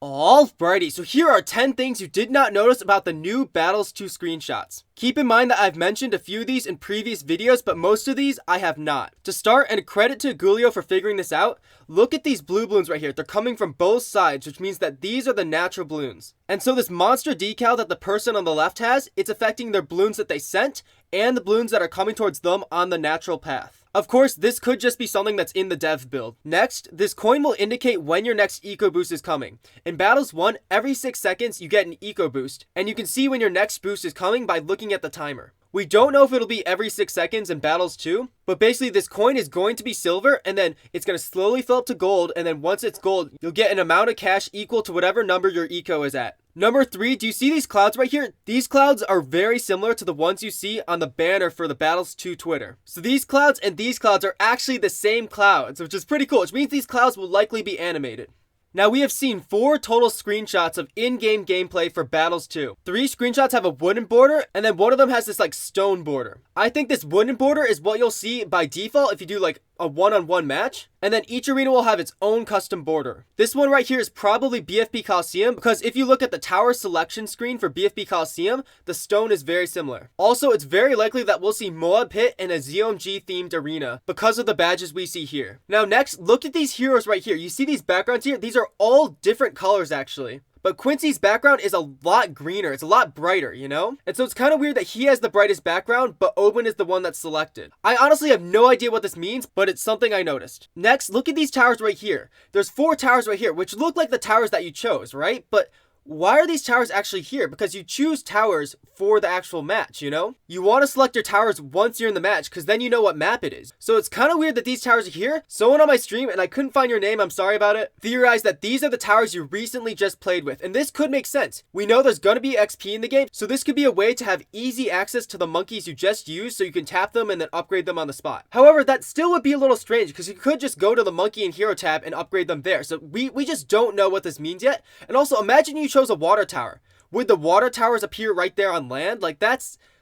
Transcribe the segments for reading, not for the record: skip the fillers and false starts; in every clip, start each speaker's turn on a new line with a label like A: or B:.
A: Alrighty, so here are 10 things you did not notice about the new Battles 2 screenshots. Keep in mind that I've mentioned a few of these in previous videos, but most of these I have not. To start, and credit to Gulio for figuring this out, look at these blue balloons right here. They're coming from both sides, which means that these are the natural balloons. And so this monster decal that the person on the left has, it's affecting their balloons that they sent, and the balloons that are coming towards them on the natural path. Of course, this could just be something that's in the dev build. Next, this coin will indicate when your next eco boost is coming. In Battles 1, every 6 seconds you get an eco boost, and you can see when your next boost is coming by looking at the timer. We don't know if it'll be every 6 seconds in Battles 2, but basically this coin is going to be silver, and then it's going to slowly fill up to gold, and then once it's gold, you'll get an amount of cash equal to whatever number your eco is at. Number 3, do you see these clouds right here? These clouds are very similar to the ones you see on the banner for the Battles 2 Twitter. So these clouds and these clouds are actually the same clouds, which is pretty cool, which means these clouds will likely be animated. Now we have seen 4 total screenshots of in-game gameplay for Battles 2. 3 screenshots have a wooden border, and then one of them has this like stone border. I think this wooden border is what you'll see by default if you do like a one-on-one match, and then each arena will have its own custom border. This one right here is probably BFB Coliseum, because if you look at the tower selection screen for BFB Coliseum, the stone is very similar. Also, it's very likely that we'll see Moab Pit in a ZOMG themed arena because of the badges we see here. Now next, look at these heroes right here. You see these backgrounds here? These are all different colors actually. But Quincy's background is a lot greener. It's a lot brighter, you know? And so it's kind of weird that he has the brightest background, but Oben is the one that's selected. I honestly have no idea what this means, but it's something I noticed. Next, look at these towers right here. There's 4 towers right here, which look like the towers that you chose, right? But why are these towers actually here? Because you choose towers for the actual match, you know? You want to select your towers once you're in the match, because then you know what map it is. So it's kind of weird that these towers are here. Someone on my stream, and I couldn't find your name, I'm sorry about it, theorized that these are the towers you recently just played with. And this could make sense. We know there's going to be XP in the game, so this could be a way to have easy access to the monkeys you just used, so you can tap them and then upgrade them on the spot. However, that still would be a little strange, because you could just go to the monkey and hero tab and upgrade them there. So we just don't know what this means yet. And also, imagine you chose a water tower. Would the water towers appear right there on land? Like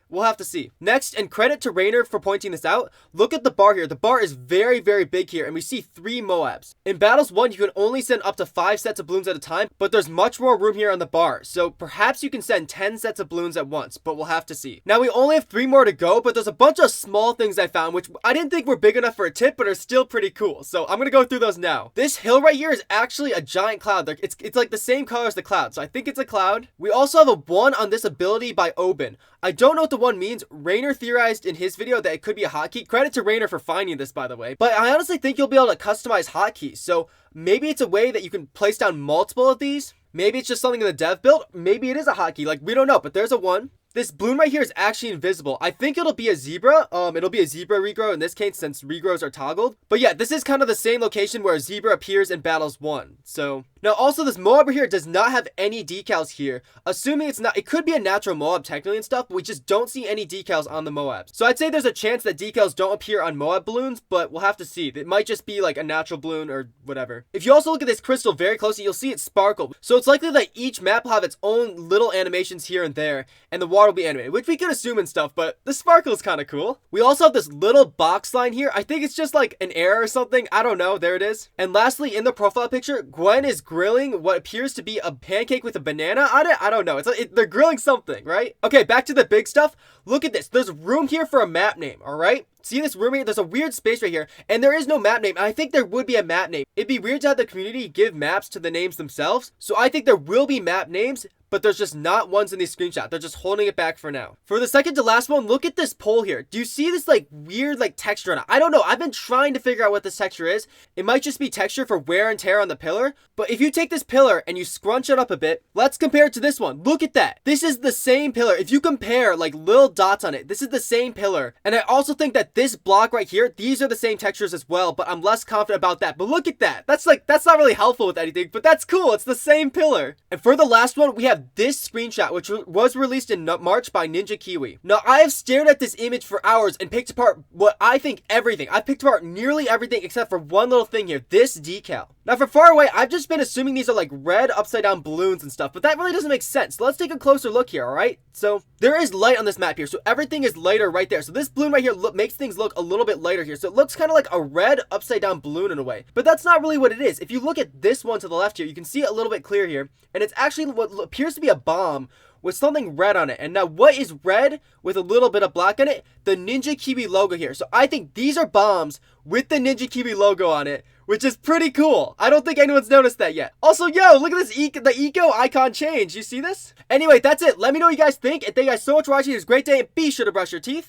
A: we'll have to see. Next, and credit to Rainer for pointing this out, look at the bar here. The bar is very, very big here, and we see 3 Moabs. In Battles 1, you can only send up to 5 sets of balloons at a time, but there's much more room here on the bar, so perhaps you can send 10 sets of balloons at once, but we'll have to see. Now, we only have 3 more to go, but there's a bunch of small things I found, which I didn't think were big enough for a tip, but are still pretty cool, so I'm gonna go through those now. This hill right here is actually a giant cloud. It's like the same color as the cloud, so I think it's a cloud. We also have a 1 on this ability by Oben. I don't know what the 1 means. Rainer theorized in his video that it could be a hotkey. Credit to Rainer for finding this, by the way. But I honestly think you'll be able to customize hotkeys. So maybe it's a way that you can place down multiple of these. Maybe it's just something in the dev build. Maybe it is a hotkey. Like, we don't know, but there's a 1. This balloon right here is actually invisible. I think it'll be a zebra. It'll be a zebra regrow in this case since regrows are toggled. But yeah, this is kind of the same location where a zebra appears in Battles 1. So now also this Moab over here does not have any decals here. Assuming it's not, it could be a natural Moab technically and stuff, but we just don't see any decals on the Moabs. So I'd say there's a chance that decals don't appear on Moab balloons, but we'll have to see. It might just be like a natural balloon or whatever. If you also look at this crystal very closely, you'll see it sparkle. So it's likely that each map will have its own little animations here and there, and the water will be animated, which we could assume and stuff, but the sparkle is kind of cool. We also have this little box line here. I think it's just like an error or something. I don't know. There it is. And lastly, in the profile picture, Gwen is grilling what appears to be a pancake with a banana on it. I don't know. They're grilling something, right? Okay, back to the big stuff. Look at this. There's room here for a map name, all right? See this room here? There's a weird space right here, and there is no map name. I think there would be a map name. It'd be weird to have the community give maps to the names themselves, so I think there will be map names, but there's just not ones in these screenshots. They're just holding it back for now. For the second to last one, look at this pole here. Do you see this like weird like texture on it? I don't know. I've been trying to figure out what this texture is. It might just be texture for wear and tear on the pillar, but if you take this pillar and you scrunch it up a bit, let's compare it to this one. Look at that. This is the same pillar. If you compare like little dots on it, this is the same pillar. And I also think that this block right here, these are the same textures as well, but I'm less confident about that. But look at that. That's not really helpful with anything, but that's cool. It's the same pillar. And for the last one, we have this screenshot, which was released in March by Ninja Kiwi. Now, I have stared at this image for hours and picked apart what I think everything. I've picked apart nearly everything except for one little thing here, this decal. Now, from far away, I've just been assuming these are like red upside down balloons and stuff, but that really doesn't make sense. So let's take a closer look here, alright? So there is light on this map here, so everything is lighter right there. So this balloon right here makes things look a little bit lighter here. So it looks kind of like a red upside down balloon in a way, but that's not really what it is. If you look at this one to the left here, you can see it a little bit clear here, and it's actually what appears to be a bomb with something red on it. And now what is red with a little bit of black on it? The Ninja Kiwi logo here. So I think these are bombs with the Ninja Kiwi logo on it, which is pretty cool. I don't think anyone's noticed that yet. Also, yo, look at this the eco icon change. You see this? Anyway, that's it. Let me know what you guys think, and thank you guys so much for watching. It was a great day, and be sure to brush your teeth.